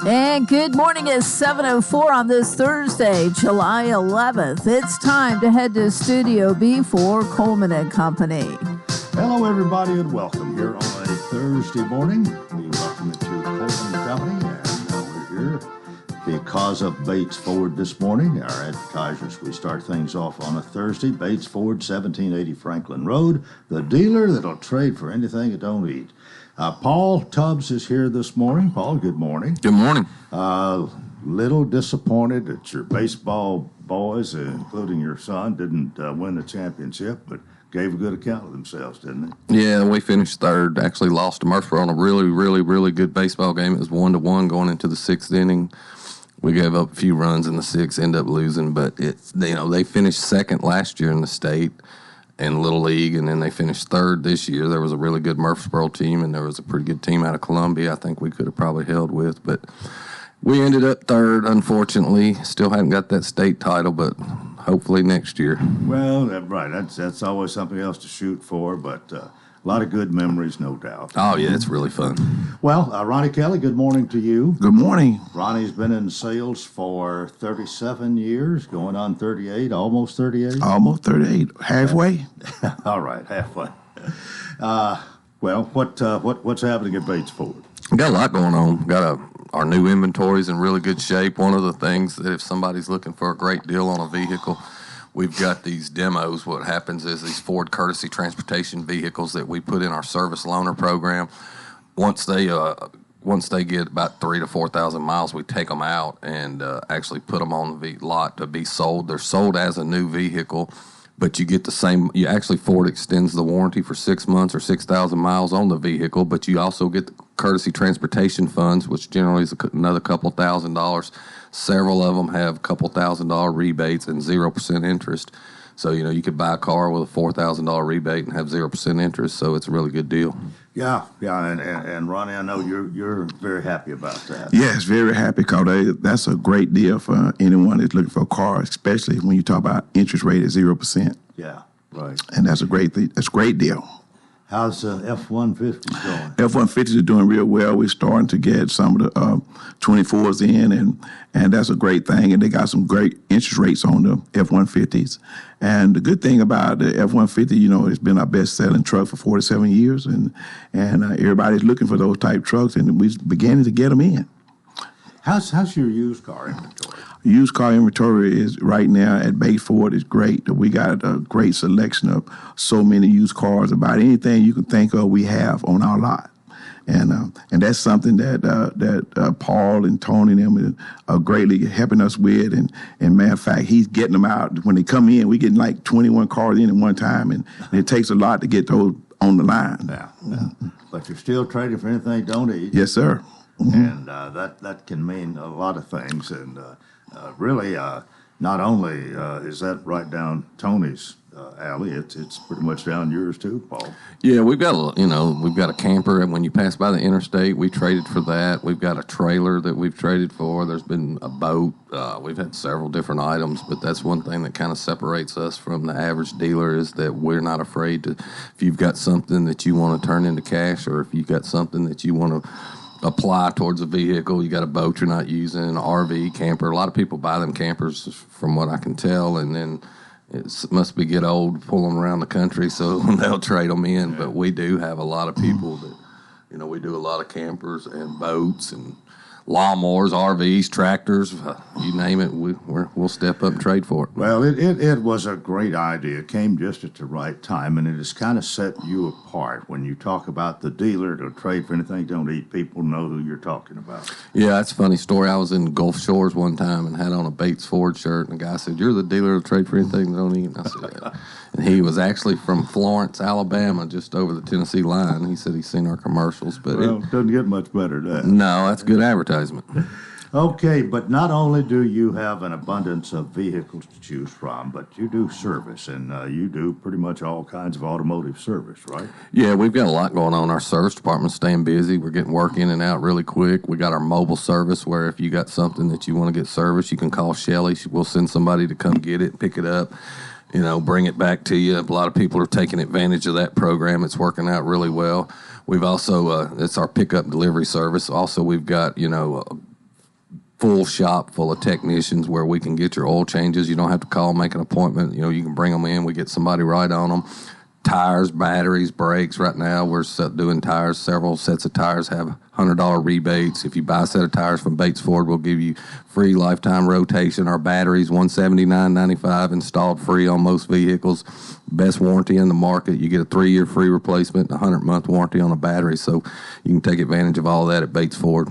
And good morning. It's 7:04 on this Thursday, July 11th. It's time to head to Studio B for Coleman and Company. Hello, everybody, and welcome here on a Thursday morning. We welcome you to Coleman and Company, and we're here because of Bates Ford this morning. Our advertisers, we start things off on a Thursday. Bates Ford, 1780 Franklin Road, the dealer that'll trade for anything it don't eat. Paul Tubbs is here this morning. Paul, good morning. Good morning. Little disappointed that your baseball boys, including your son, didn't win the championship, but gave a good account of themselves, didn't they? Yeah, we finished third. Actually lost to Murfreesboro on a really good baseball game. It was 1-1 going into the sixth inning. We gave up a few runs in the sixth, ended up losing, but they finished second last year in the state in Little League, and then they finished third this year. There was a really good Murfreesboro team, and there was a pretty good team out of Columbia I think we could have probably held with, but we ended up third, unfortunately. Still haven't got that state title, but hopefully next year. Well, right. That's always something else to shoot for, but a lot of good memories, no doubt. Oh, yeah, it's really fun. Well, Ronnie Kelly, good morning to you. Good morning. Ronnie's been in sales for 37 years, going on 38, almost 38. Almost 38, halfway. All right, halfway. Well, what's happening at Bates Ford? We got a lot going on. Our new inventory's in really good shape. One of the things that if somebody's looking for a great deal on a vehicle, we've got these demos. What happens is these Ford Courtesy Transportation vehicles that we put in our service loaner program, once they get about 3,000 to 4,000 miles, we take them out and actually put them on the lot to be sold. They're sold as a new vehicle, but you get the same. Ford extends the warranty for 6 months or 6,000 miles on the vehicle, but you also get the Courtesy Transportation funds, which generally is another couple $1,000. Several of them have a couple $1,000 rebates and 0% interest. So, you could buy a car with a $4,000 rebate and have 0% interest. So it's a really good deal. Yeah, and Ronnie, I know you're very happy about that. Yes, very happy because that's a great deal for anyone that's looking for a car, especially when you talk about interest rate at 0%. Yeah, right. And that's a great thing. That's a great deal. How's F-150 going? F-150s are doing real well. We're starting to get some of the 24s in, and that's a great thing. And they got some great interest rates on the F-150s. And the good thing about the F-150, it's been our best-selling truck for 47 years, and everybody's looking for those type trucks, and we're beginning to get them in. How's your used car inventory? Used car inventory is right now at Bates Ford is great. We got a great selection of so many used cars. About anything you can think of, we have on our lot, and that's something that Paul and Tony and them are greatly helping us with. And matter of fact, he's getting them out when they come in. We getting like 21 cars in at one time, and it takes a lot to get those on the line. Yeah. But you're still trading for anything you don't eat. Yes, sir. Mm-hmm. And that can mean a lot of things. And really, not only is that right down Tony's alley, it's pretty much down yours too, Paul. Yeah, we've got a camper, and when you pass by the interstate, we traded for that. We've got a trailer that we've traded for. There's been a boat. We've had several different items, but that's one thing that kind of separates us from the average dealer is that we're not afraid to. If you've got something that you want to turn into cash, or if you've got something that you want to apply towards a vehicle, you got a boat you're not using, an RV, camper. A lot of people buy them campers from what I can tell, and then it must be get old, pull them around the country, so they'll trade them in. Yeah. But we do have a lot of people that, we do a lot of campers and boats and lawnmowers, RVs, tractors, you name it, we'll step up and trade for it. Well, it was a great idea. It came just at the right time, and it has kind of set you apart. When you talk about the dealer to trade for anything don't eat, people know who you're talking about. Yeah, that's a funny story. I was in Gulf Shores one time and had on a Bates Ford shirt, and the guy said, "You're the dealer to trade for anything don't eat?" And I said, "Yeah." And he was actually from Florence, Alabama, just over the Tennessee line. He said he's seen our commercials. But it doesn't get much better than that. No, that's good advertisement. Okay, but not only do you have an abundance of vehicles to choose from, but you do service, and you do pretty much all kinds of automotive service, right? Yeah, we've got a lot going on. Our service department's staying busy. We're getting work in and out really quick. We got our mobile service where if you got something that you want to get serviced, you can call Shelly. We'll send somebody to come get it, pick it up, bring it back to you. A lot of people are taking advantage of that program. It's working out really well. We've also, it's our pickup delivery service. Also, we've got, full shop full of technicians where we can get your oil changes. You don't have to call, make an appointment. You can bring them in. We get somebody right on them. Tires, batteries, brakes. Right now, we're doing tires. Several sets of tires have $100 rebates. If you buy a set of tires from Bates Ford, we'll give you free lifetime rotation. Our batteries, $179.95, installed free on most vehicles. Best warranty in the market. You get a 3-year free replacement and a 100-month warranty on a battery. So you can take advantage of all that at Bates Ford.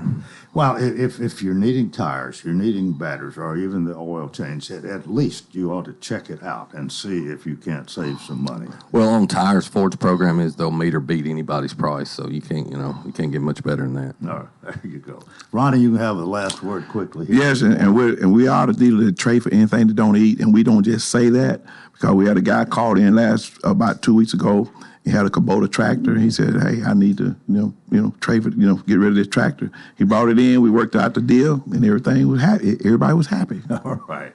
Well, if you're needing tires, you're needing batteries, or even the oil change, at least you ought to check it out and see if you can't save some money. Well, on tires, Ford's program is they'll meet or beat anybody's price, so you can't get much better than that. All right, there you go. Ronnie, you can have the last word quickly here. Yes, and we are the dealer that trade for anything that don't eat, and we don't just say that because we had a guy called in about 2 weeks ago. He had a Kubota tractor. He said, "Hey, I need to, trade for, get rid of this tractor." He brought it in. We worked out the deal, and everything was happy. Everybody was happy. All right.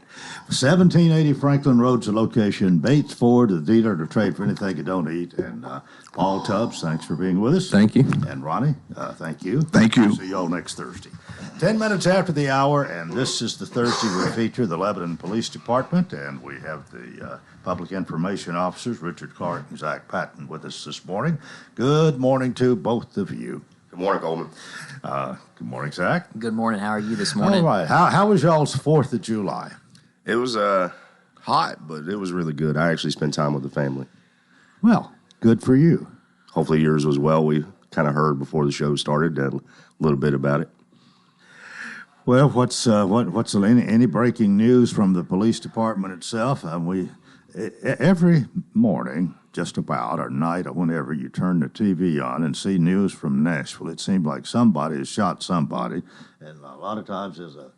1780 Franklin Road's the location. Bates Ford, the dealer to trade for anything you don't eat. And Paul Tubbs, thanks for being with us. Thank you. And Ronnie, thank you. Thank you. See you all next Thursday. 10 minutes after the hour, and this is the Thursday we feature the Lebanon Police Department, and we have the Public Information Officers, Richard Clark and Zach Patton, with us this morning. Good morning to both of you. Good morning, Coleman. Good morning, Zach. Good morning. How are you this morning? All right. How was y'all's 4th of July? It was hot, but it was really good. I actually spent time with the family. Well, good for you. Hopefully yours was well. We kind of heard before the show started a little bit about it. Well, what's any breaking news from the police department itself? Every morning, just about, or night, or whenever you turn the TV on and see news from Nashville, it seems like somebody has shot somebody, and a lot of times there's a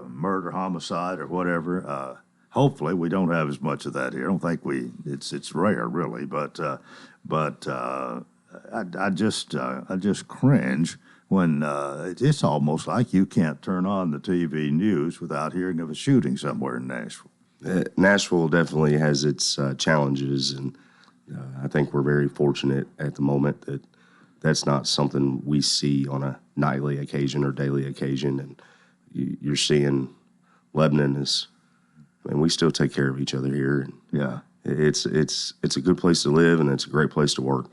murder, homicide, or whatever. Hopefully, we don't have as much of that here. I don't think it's rare, really, but I just cringe when it's almost like you can't turn on the TV news without hearing of a shooting somewhere in Nashville. Nashville definitely has its challenges, and I think we're very fortunate at the moment that that's not something we see on a nightly occasion or daily occasion. And you're seeing Lebanon and we still take care of each other here. And yeah, it's a good place to live, and it's a great place to work.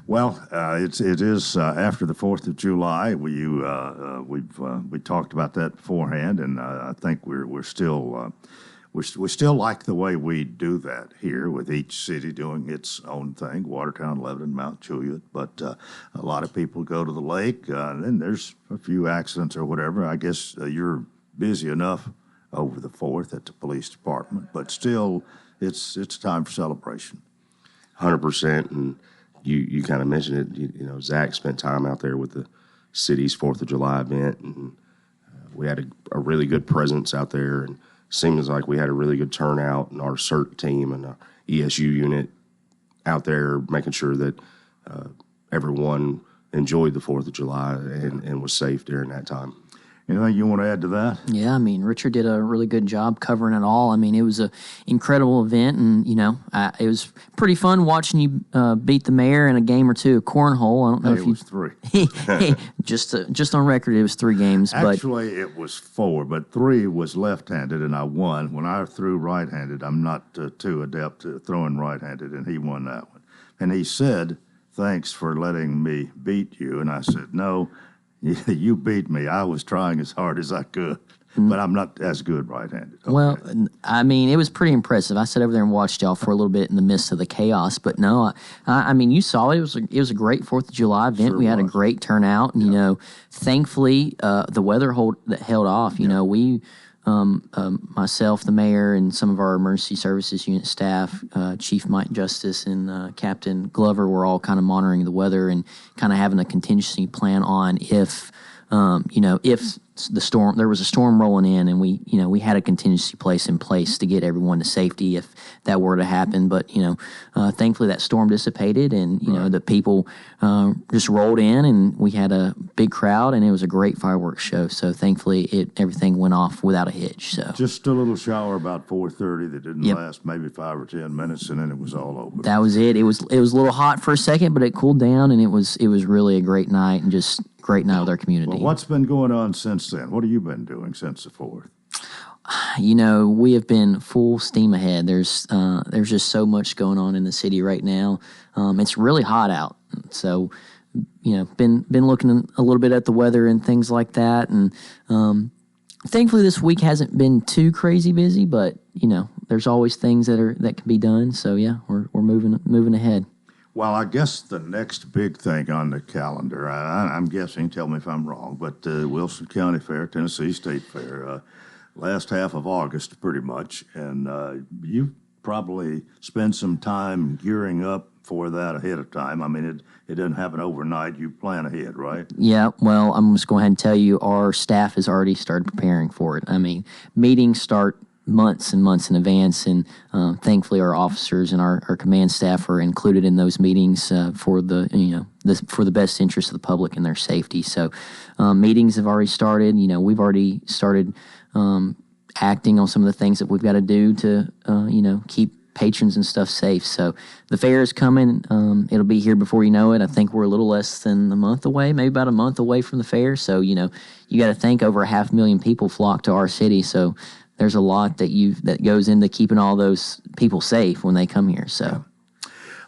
Well, it is after the 4th of July. We talked about that beforehand, and I think we still like the way we do that here, with each city doing its own thing. Watertown, Lebanon, Mount Juliet, but a lot of people go to the lake, and then there's a few accidents or whatever. I guess you're busy enough over the 4th at the police department, but still, it's time for celebration. 100%, and you kind of mentioned it. Zach spent time out there with the city's 4th of July event, and we had a really good presence out there, and seems like we had a really good turnout, and our CERT team and our ESU unit out there making sure that everyone enjoyed the 4th of July and was safe during that time. Anything you want to add to that? Yeah, Richard did a really good job covering it all. It was an incredible event, and, it was pretty fun watching you beat the mayor in a game or two of cornhole. I don't know if it was 3. Just on record, it was 3 games. Actually, it was 4, but 3 was left-handed, and I won. When I threw right-handed, I'm not too adept at throwing right-handed, and he won that one. And he said, "Thanks for letting me beat you." And I said, "No, you beat me. I was trying as hard as I could, but I'm not as good right-handed." Okay. Well, it was pretty impressive. I sat over there and watched y'all for a little bit in the midst of the chaos, but no, you saw it. It was a great 4th of July event. Sure we had was. a great turnout, and thankfully the weather held off. We. Myself, the mayor, and some of our emergency services unit staff, Chief Mike Justice and Captain Glover, were all kind of monitoring the weather and kind of having a contingency plan on if there was a storm rolling in, and we had a contingency in place to get everyone to safety if that were to happen. But thankfully that storm dissipated, and the people just rolled in, and we had a big crowd, and it was a great fireworks show. So thankfully everything went off without a hitch. So just a little shower about 4:30 that didn't last maybe 5 or 10 minutes, and then it was all over. That was it. It was a little hot for a second, but it cooled down, and it was really a great night and just great night with our community. Well, what's been going on since then? What have you been doing since the 4th? We have been full steam ahead. There's just so much going on in the city right now. It's really hot out, so been looking a little bit at the weather and things like that. And thankfully, this week hasn't been too crazy busy. But there's always things that can be done. So yeah, we're moving ahead. Well, I guess the next big thing on the calendar, I'm guessing, tell me if I'm wrong, but Wilson County Fair, Tennessee State Fair, last half of August pretty much, and you probably spend some time gearing up for that ahead of time. I mean, it doesn't happen overnight. You plan ahead, right? Yeah, well, I'm just going ahead and tell you our staff has already started preparing for it. I mean, meetings start months and months in advance, and thankfully our officers and our command staff are included in those meetings for the best interest of the public and their safety. So meetings have already started. We've already started acting on some of the things that we've got to do to keep patrons and stuff safe. So the fair is coming. It'll be here before you know it. I think we're a little less than a month away, maybe about a month away from the fair. So you got to think over 500,000 people flock to our city. So there's a lot that goes into keeping all those people safe when they come here. So,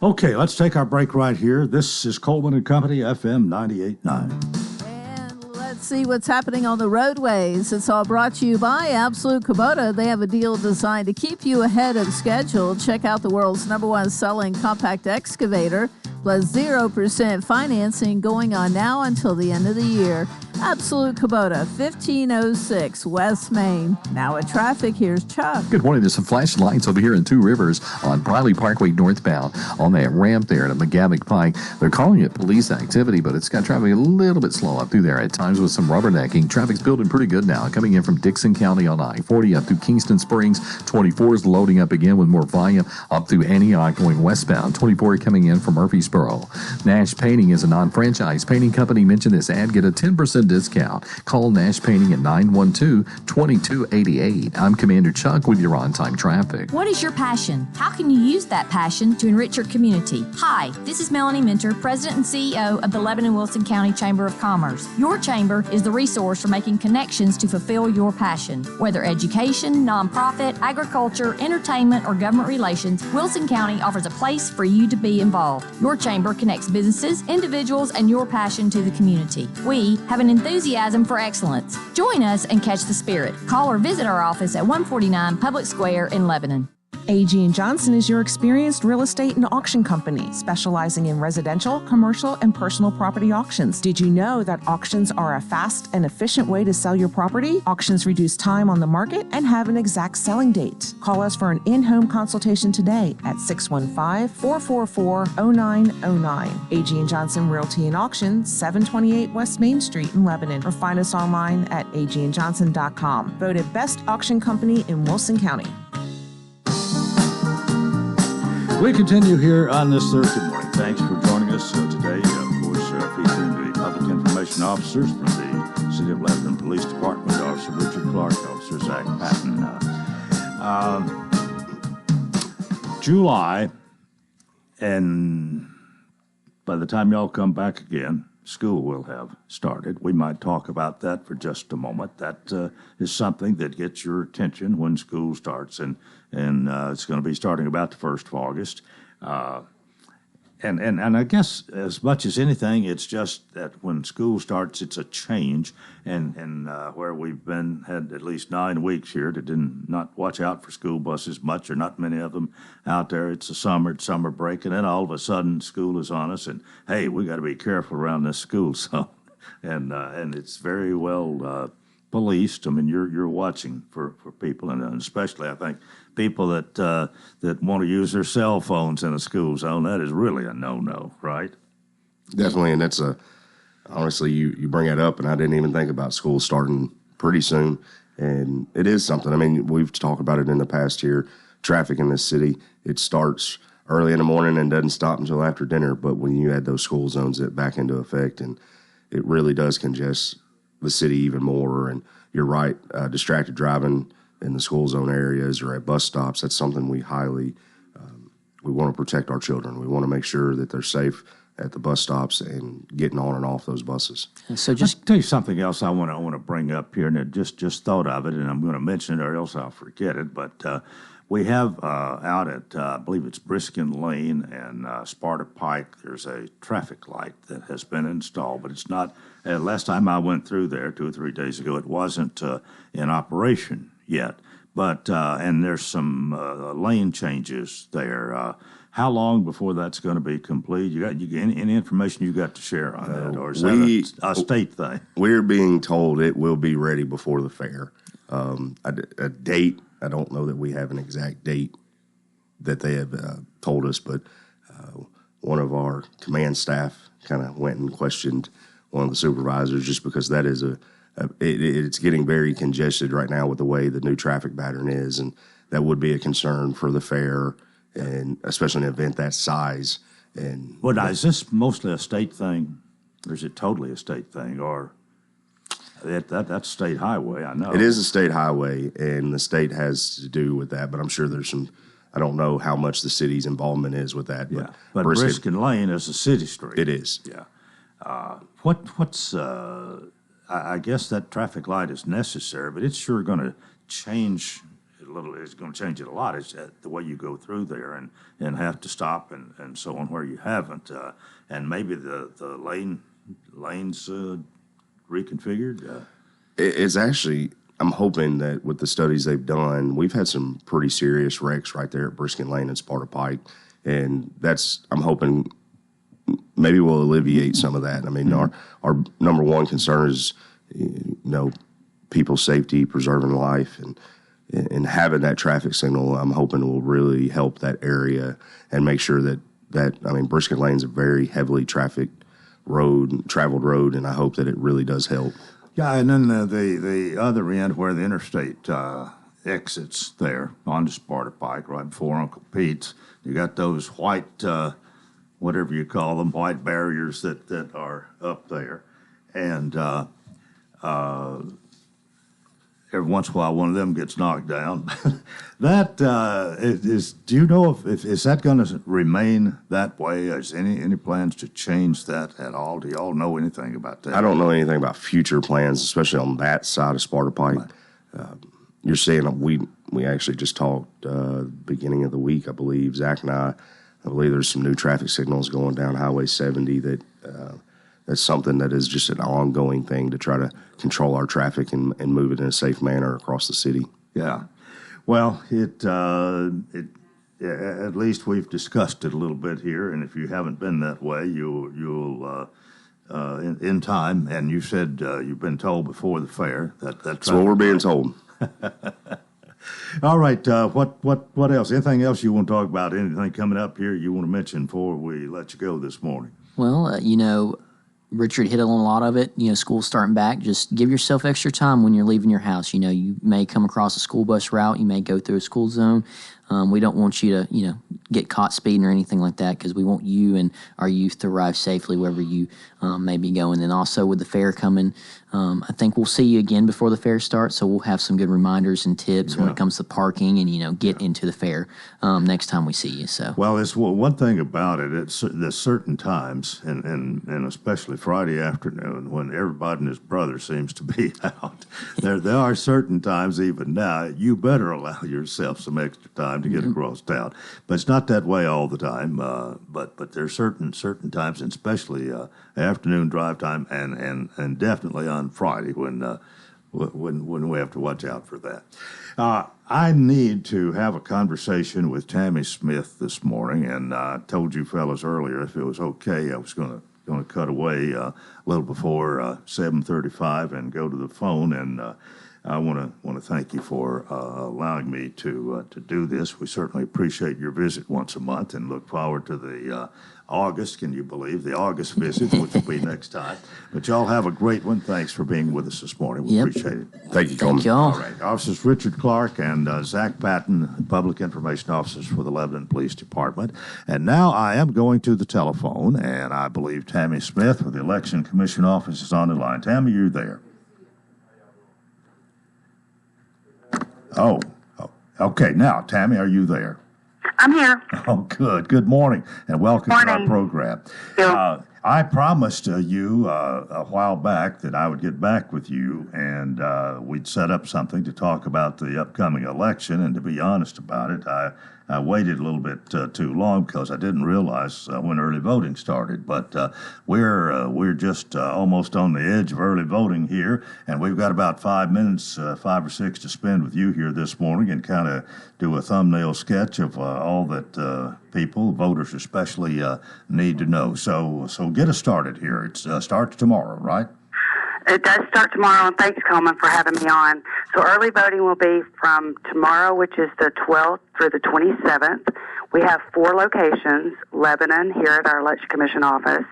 okay, let's take our break right here. This is Coleman and Company, FM 98.9. And let's see what's happening on the roadways. It's all brought to you by Absolute Kubota. They have a deal designed to keep you ahead of schedule. Check out the world's #1 selling compact excavator, plus 0% financing going on now until the end of the year. Absolute Kubota, 1506 West Main. Now at traffic, here's Chuck. Good morning. There's some flashing lights over here in Two Rivers on Briley Parkway northbound on that ramp there at McGavick Pike. They're calling it police activity, but it's got traffic a little bit slow up through there at times with some rubbernecking. Traffic's building pretty good now. Coming in from Dixon County on I-40 up through Kingston Springs. 24 is loading up again with more volume up through Antioch going westbound. 24 coming in from Murfreesboro. Nash Painting is a non-franchise painting company. Mention this ad. Get a 10% discount. Call Nash Painting at 912-2288. I'm Commander Chuck with your on-time traffic. What is your passion? How can you use that passion to enrich your community? Hi, this is Melanie Minter, President and CEO of the Lebanon-Wilson County Chamber of Commerce. Your chamber is the resource for making connections to fulfill your passion. Whether education, nonprofit, agriculture, entertainment, or government relations, Wilson County offers a place for you to be involved. Your chamber connects businesses, individuals, and your passion to the community. We have an enthusiasm for excellence. Join us and catch the spirit. Call or visit our office at 149 Public Square in Lebanon. A.G. & Johnson is your experienced real estate and auction company, specializing in residential, commercial, and personal property auctions. Did you know that auctions are a fast and efficient way to sell your property? Auctions reduce time on the market and have an exact selling date. Call us for an in-home consultation today at 615-444-0909. A.G. & Johnson Realty and Auction, 728 West Main Street in Lebanon, or find us online at agandjohnson.com. Voted best auction company in Wilson County. We continue here on this Thursday morning. Thanks for joining us today. Of course, featuring the public information officers from the City of Lebanon Police Department, Officer Richard Clark, Officer Zach Patton. July, and by the time y'all come back again, school will have started. We might talk about that for just a moment. That is something that gets your attention when school starts, and it's going to be starting about the 1st of August. And I guess as much as anything, it's just that when school starts, it's a change. And where we've had at least 9 weeks here to not watch out for school buses much, or not many of them out there. It's summer break, and then all of a sudden school is on us, and hey, we got to be careful around this school zone. And it's very well policed. I mean, you're watching for people, and especially I think people that want to use their cell phones in a school zone. That is really a no-no, right? Definitely, and that's honestly, you bring it up, and I didn't even think about school starting pretty soon, and it is something. I mean, we've talked about it in the past here. Traffic in this city, it starts early in the morning and doesn't stop until after dinner, but when you add those school zones back into effect, and it really does congest the city even more. And you're right, distracted driving in the school zone areas or at bus stops, that's something we highly we want to protect our children. We want to make sure that they're safe at the bus stops and getting on and off those buses. So just I'll tell you something else I want to bring up here, and I just thought of it, and I'm going to mention it or else I'll forget it. But we have out at I believe it's Briskin Lane and Sparta Pike. There's a traffic light that has been installed, but it's not. Last time I went through there 2 or 3 days ago, it wasn't in operation yet. But and there's some lane changes there. How long before that's going to be complete? You any information you got to share on that, or is that a state thing? We're being told it will be ready before the fair. A date, I don't know that we have an exact date that they have told us, but one of our command staff kind of went and questioned one of the supervisors just because that is it's getting very congested right now with the way the new traffic pattern is, and that would be a concern for the fair, and especially an event that size. And well, now, is this mostly a state thing, or is it totally a state thing, or that's state highway? I know it is a state highway, and the state has to do with that. But I'm sure there's some. I don't know how much the city's involvement is with that. Yeah, but Briskin Lane is a city street. It is. Yeah. What's I guess that traffic light is necessary, but it's sure going to change a little. It's going to change it a lot. It's the way you go through there and have to stop and so on where you haven't. And maybe the lanes reconfigured. It's actually, I'm hoping that with the studies they've done, we've had some pretty serious wrecks right there at Briskin Lane and Sparta Pike. And I'm hoping maybe we'll alleviate some of that. I mean, our number one concern is, people's safety, preserving life, and having that traffic signal. I'm hoping will really help that area and make sure that Briskin Lane's a very heavily traveled road, and I hope that it really does help. Yeah, and then the other end where the interstate exits there onto Sparta Pike, right before Uncle Pete's, you got those white. Whatever you call them, white barriers that are up there. And every once in a while, one of them gets knocked down. That do you know if is that going to remain that way? Is any plans to change that at all? Do y'all know anything about that? I don't know anything about future plans, especially on that side of Sparta Pike. Right. You're saying we actually just talked beginning of the week, I believe, Zach and I believe there's some new traffic signals going down Highway 70 that's something that is just an ongoing thing to try to control our traffic and move it in a safe manner across the city. Yeah. Well, at least we've discussed it a little bit here, and if you haven't been that way, you'll in time, and you said you've been told before the fair that's what we're being told. All right. What else? Anything else you want to talk about? Anything coming up here you want to mention before we let you go this morning? Well, Richard hit on a lot of it. School's starting back. Just give yourself extra time when you're leaving your house. You may come across a school bus route. You may go through a school zone. We don't want you to, get caught speeding or anything like that, because we want you and our youth to arrive safely wherever you may be going. And also with the fair coming, I think we'll see you again before the fair starts, so we'll have some good reminders and tips when it comes to parking and, get into the fair next time we see you. So well, it's one thing about it. There's certain times, and especially Friday afternoon, when everybody and his brother seems to be out. There are certain times, even now, you better allow yourself some extra time to get across town. But it's not that way all the time. But there's certain times, and especially afternoon drive time, and definitely on Friday when we have to watch out for that. I need to have a conversation with Tammy Smith this morning, and I told you fellas earlier if it was okay, I was going to cut away a little before 7:35 and go to the phone, and I want to thank you for allowing me to do this. We certainly appreciate your visit once a month and look forward to the August, can you believe, the August visit, which will be next time. But y'all have a great one. Thanks for being with us this morning. We appreciate it. Thank you, Coleman. Thank you all. All right. Officers Richard Clark and Zach Patton, Public Information Officers for the Lebanon Police Department. And now I am going to the telephone, and I believe Tammy Smith with the Election Commission Office is on the line. Tammy, you're there. Oh, okay. Now, Tammy, are you there? I'm here. Oh, good. Good morning, and welcome to our program. I promised you a while back that I would get back with you, and we'd set up something to talk about the upcoming election. And to be honest about it, I waited a little bit too long because I didn't realize when early voting started. But we're just almost on the edge of early voting here, and we've got about 5 minutes, 5 or 6, to spend with you here this morning and kind of do a thumbnail sketch of all that people, voters especially, need to know. So get us started here. It starts tomorrow, right? It does start tomorrow, and thanks, Coleman, for having me on. So early voting will be from tomorrow, which is the 12th, through the 27th. We have 4 locations: Lebanon, here at our Election Commission office;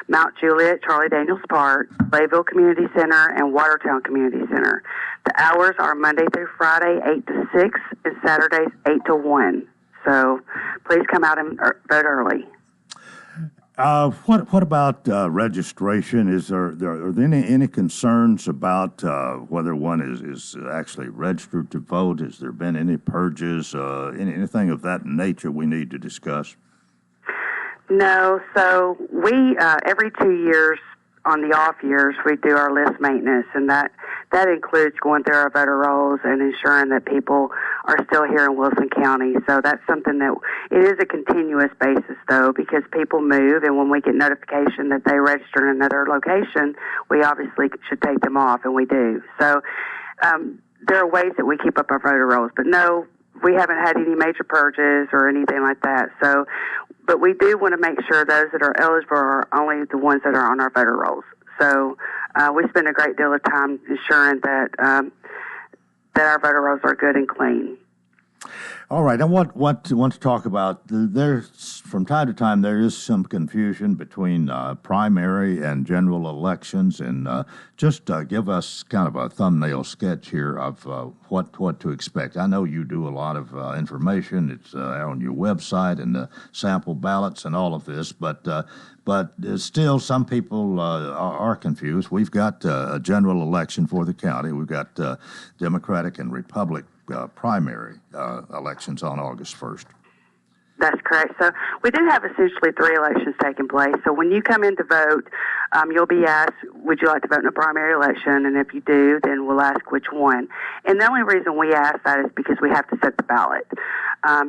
Mount Juliet, Charlie Daniels Park; Layville Community Center; and Watertown Community Center. The hours are Monday through Friday, 8 to 6, and Saturdays, 8 to 1. So please come out and vote early. What about registration? Are there any concerns about whether one is actually registered to vote? Has there been any purges, anything of that nature we need to discuss? No. So we every 2 years, on the off years, we do our list maintenance, and that includes going through our voter rolls and ensuring that people are still here in Wilson County. So that's something that it is a continuous basis, though, because people move, and when we get notification that they register in another location, we obviously should take them off, and we do. So there are ways that we keep up our voter rolls, but no, we haven't had any major purges or anything like that. So, but we do want to make sure those that are eligible are only the ones that are on our voter rolls. So we spend a great deal of time ensuring that our voter rolls are good and clean. All right, I want to talk about, there's, from time to time, there is some confusion between primary and general elections, and just give us kind of a thumbnail sketch here of what to expect. I know you do a lot of information. It's on your website and the sample ballots and all of this, but still some people are confused. We've got a general election for the county. We've got Democratic and Republican primary elections on August 1st. That's correct. So we do have essentially 3 elections taking place. So when you come in to vote, you'll be asked, would you like to vote in a primary election? And if you do, then we'll ask which one. And the only reason we ask that is because we have to set the ballot,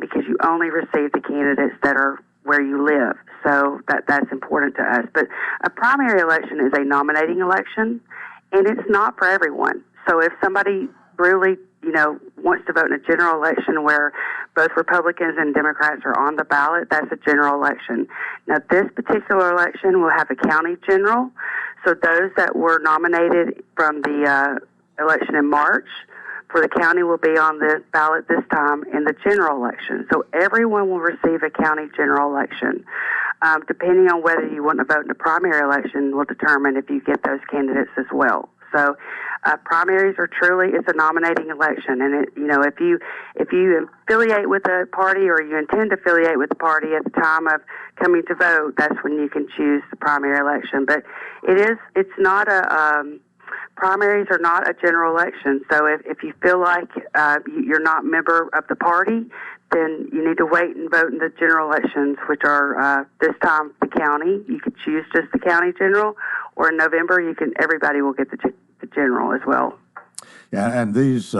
because you only receive the candidates that are where you live. So that's important to us. But a primary election is a nominating election, and it's not for everyone. So if somebody really wants to vote in a general election where both Republicans and Democrats are on the ballot, that's a general election. Now, this particular election will have a county general. So those that were nominated from the election in March for the county will be on the ballot this time in the general election. So everyone will receive a county general election. Depending on whether you want to vote in a primary election will determine if you get those candidates as well. So primaries are truly, it's a nominating election, and if you affiliate with a party or you intend to affiliate with the party at the time of coming to vote, that's when you can choose the primary election. But it's not primaries are not a general election. So if you feel like you're not a member of the party, then you need to wait and vote in the general elections, which are this time the county. You could choose just the county general, or in November everybody will get the general as well. Yeah, and these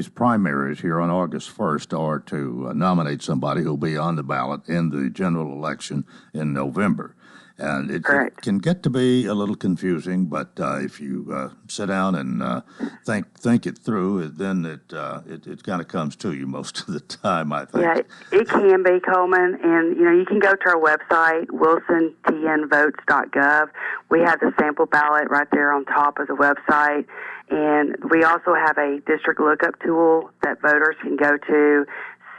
primaries here on August 1st are to nominate somebody who'll be on the ballot in the general election in November. And it can get to be a little confusing, but if you sit down and think it through, then it kind of comes to you most of the time, I think. Yeah, it can be, Coleman. And, you can go to our website, wilsontnvotes.gov. We have the sample ballot right there on top of the website. And we also have a district lookup tool that voters can go to,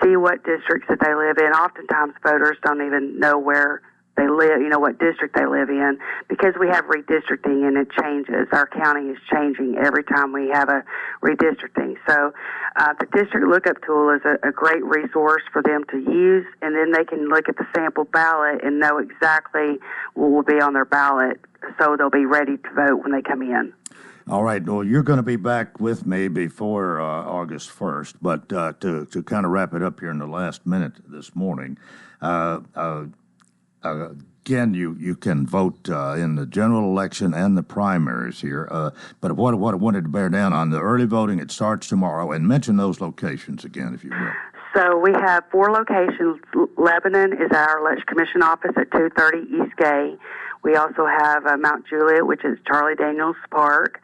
see what districts that they live in. Oftentimes, voters don't even know where they live, what district they live in, because we have redistricting and it changes. Our county is changing every time we have a redistricting. So the district lookup tool is a great resource for them to use, and then they can look at the sample ballot and know exactly what will be on their ballot, so they'll be ready to vote when they come in. All right. Well, you're going to be back with me before August 1st, but to kind of wrap it up here in the last minute this morning, again, you can vote in the general election and the primaries here. But what I wanted to bear down on, the early voting, it starts tomorrow, and mention those locations again, if you will. So we have 4 locations. Lebanon is our election commission office at 230 East Gay. We also have Mount Juliet, which is Charlie Daniels Park,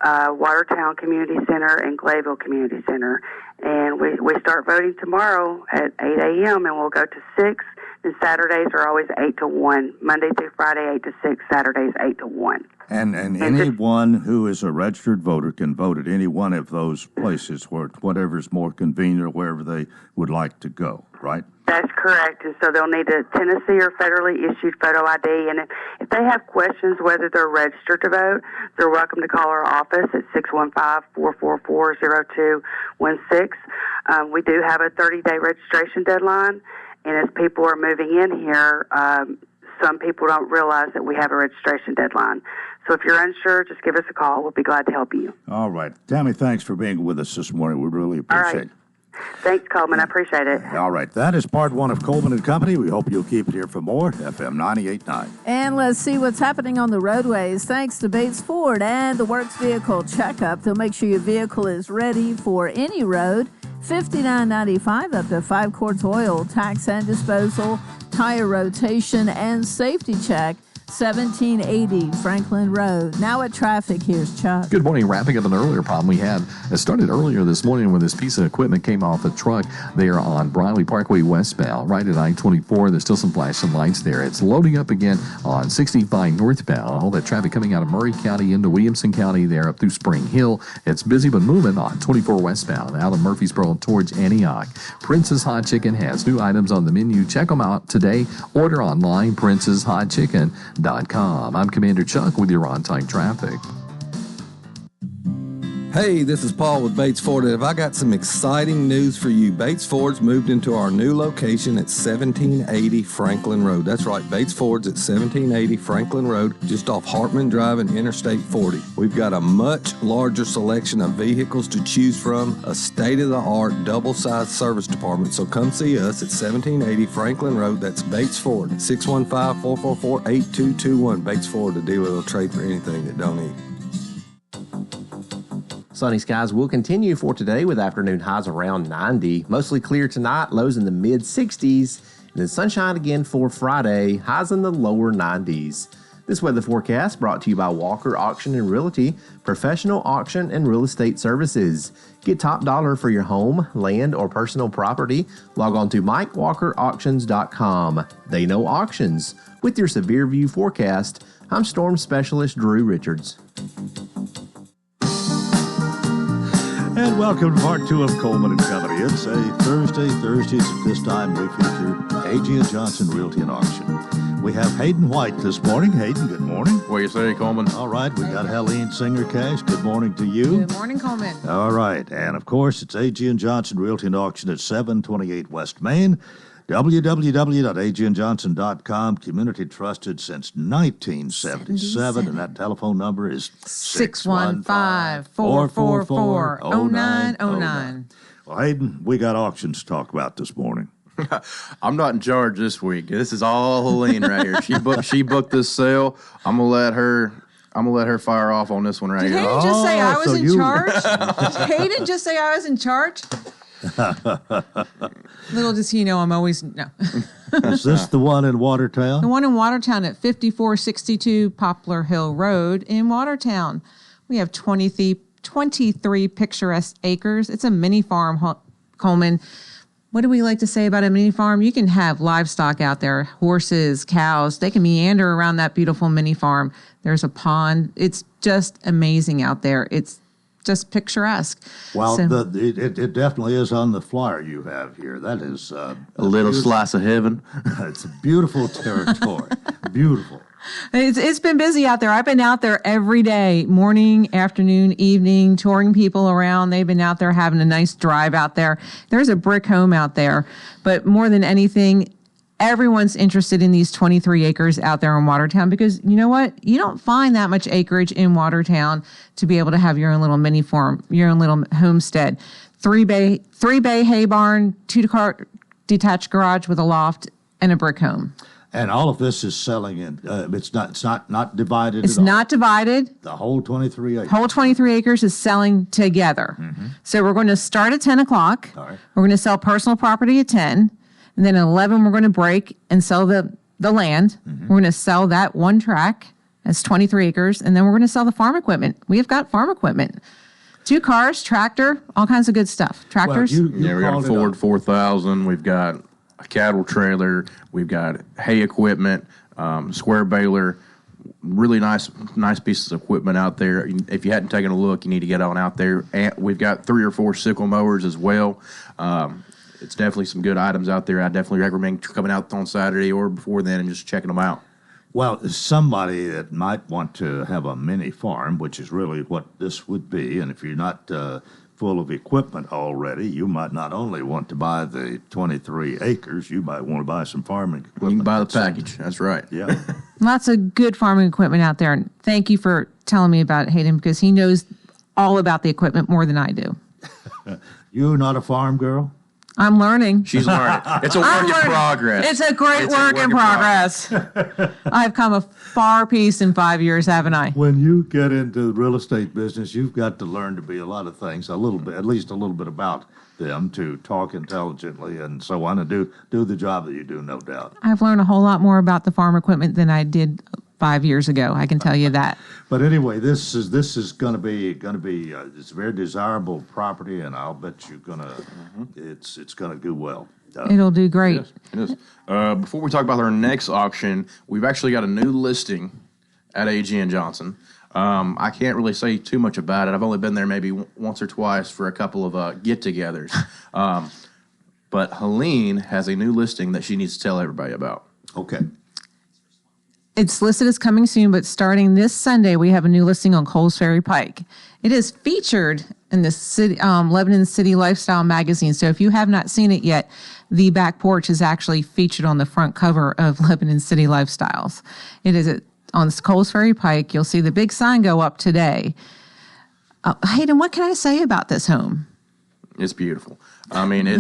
Watertown Community Center, and Glayville Community Center. And we start voting tomorrow at 8 a.m., and we'll go to 6. And Saturdays are always 8 to 1. Monday through Friday, 8 to 6. Saturdays, 8 to 1. And anyone who is a registered voter can vote at any one of those places, where whatever is more convenient or wherever they would like to go, right? That's correct. And so they'll need a Tennessee or federally issued photo ID. And if they have questions whether they're registered to vote, they're welcome to call our office at 615-444-0216. We do have a 30-day registration deadline. And as people are moving in here, some people don't realize that we have a registration deadline. So if you're unsure, just give us a call. We'll be glad to help you. All right. Tammy, thanks for being with us this morning. We really appreciate it. Thanks, Coleman. I appreciate it. All right. That is part 1 of Coleman and Company. We hope you'll keep it here for more. FM 98.9. And let's see what's happening on the roadways. Thanks to Bates Ford and the Works Vehicle Checkup. They'll make sure your vehicle is ready for any road. $59.95 up to 5 quarts oil, tax and disposal, tire rotation, and safety check. 1780 Franklin Road. Now at traffic, here's Chuck. Good morning. Wrapping up an earlier problem we had. It started earlier this morning when this piece of equipment came off a truck there on Briley Parkway westbound, right at I-24. There's still some flashing lights there. It's loading up again on 65 northbound. All that traffic coming out of Murray County into Williamson County there up through Spring Hill. It's busy but moving on 24 westbound out of Murfreesboro towards Antioch. Prince's Hot Chicken has new items on the menu. Check them out today. Order online, princeshotchicken.com. I'm Commander Chuck with your on-time traffic. Hey, this is Paul with Bates Ford, and I got some exciting news for you. Bates Ford's moved into our new location at 1780 Franklin Road. That's right, Bates Ford's at 1780 Franklin Road, just off Hartman Drive and Interstate 40. We've got a much larger selection of vehicles to choose from, a state-of-the-art double-sized service department, so come see us at 1780 Franklin Road. That's Bates Ford, 615-444-8221. Bates Ford, the dealer will trade for anything that don't eat. Sunny skies will continue for today with afternoon highs around 90. Mostly clear tonight, lows in the mid-60s. And then sunshine again for Friday, highs in the lower 90s. This weather forecast brought to you by Walker Auction and Realty, professional auction and real estate services. Get top dollar for your home, land, or personal property. Log on to MikeWalkerAuctions.com. They know auctions. With your severe view forecast, I'm Storm Specialist Drew Richards. And welcome to part 2 of Coleman and Company. It's a Thursday. Thursdays at this time we feature A.G. & Johnson Realty and Auction. We have Hayden White this morning. Hayden, good morning. What do you say, Coleman? All right, we got Helene Singer-Cash. Good morning to you. Good morning, Coleman. All right, and of course, it's A.G. & Johnson Realty and Auction at 728 West Main. www.agandjohnson.com. Community trusted since 1977, and that telephone number is 615-444-0909. Well, Hayden, we got auctions to talk about this morning. I'm not in charge this week. This is all Helene right here. She booked this sale. I'm gonna let her fire off on this one right Did here. Hayden just say I was in charge? Did Hayden just say I was in charge? Little does he know I'm always no. Is this the one in Watertown? The one in Watertown at 5462 Poplar Hill Road in Watertown. We have 23 picturesque acres. It's a mini farm, Coleman. What do we like to say about a mini farm? You can have livestock out there, horses, cows. They can meander around that beautiful mini farm. There's a pond. It's just amazing out there. It's just picturesque. Well, it definitely is on the flyer you have here. That is a little slice of heaven. It's a beautiful territory. Beautiful. It's been busy out there. I've been out there every day, morning, afternoon, evening, touring people around. They've been out there having a nice drive out there. There's a brick home out there. But more than anything, everyone's interested in these 23 acres out there in Watertown because you know what? You don't find that much acreage in Watertown to be able to have your own little mini farm, your own little homestead. Three bay hay barn, 2-car detached garage with a loft and a brick home. And all of this is selling in. It's not divided. It's not divided. The whole 23 acres. Whole 23 acres is selling together. Mm-hmm. So we're going to start at 10 o'clock. All right. We're going to sell personal property at 10. And then at 11, we're going to break and sell the land. Mm-hmm. We're going to sell that one track. That's 23 acres. And then we're going to sell the farm equipment. We have got farm equipment. 2 cars, tractor, all kinds of good stuff. Tractors. Well, we got a Ford 4000. We've got a cattle trailer. We've got hay equipment, square baler, really nice pieces of equipment out there. If you hadn't taken a look, you need to get on out there. And we've got 3 or 4 sickle mowers as well. It's definitely some good items out there. I definitely recommend coming out on Saturday or before then and just checking them out. Well, somebody that might want to have a mini farm, which is really what this would be, and if you're not full of equipment already, you might not only want to buy the 23 acres, you might want to buy some farming equipment. You can buy the package. That's right. Yeah. Lots of good farming equipment out there. And thank you for telling me about it, Hayden, because he knows all about the equipment more than I do. You not a farm girl? I'm learning. She's learning. It's a work in progress. It's a great work in progress. I've come a far piece in 5 years, haven't I? When you get into the real estate business, you've got to learn to be a lot of things, a little bit, at least a little bit about them, to talk intelligently and so on, and do the job that you do, no doubt. I've learned a whole lot more about the farm equipment than I did 5 years ago. I can tell you that. But anyway, this is going to be it's a very desirable property, and I'll bet you're it's going to do well. It'll do great. It is. Before we talk about our next auction, we've actually got a new listing at AG and Johnson. I can't really say too much about it. I've only been there maybe once or twice for a couple of get-togethers. But Helene has a new listing that she needs to tell everybody about. Okay. It's listed as coming soon, but starting this Sunday, we have a new listing on Coles Ferry Pike. It is featured in the city, Lebanon City Lifestyle magazine. So if you have not seen it yet, the back porch is actually featured on the front cover of Lebanon City Lifestyles. It is on Coles Ferry Pike. You'll see the big sign go up today. Hayden, what can I say about this home? It's beautiful. I mean,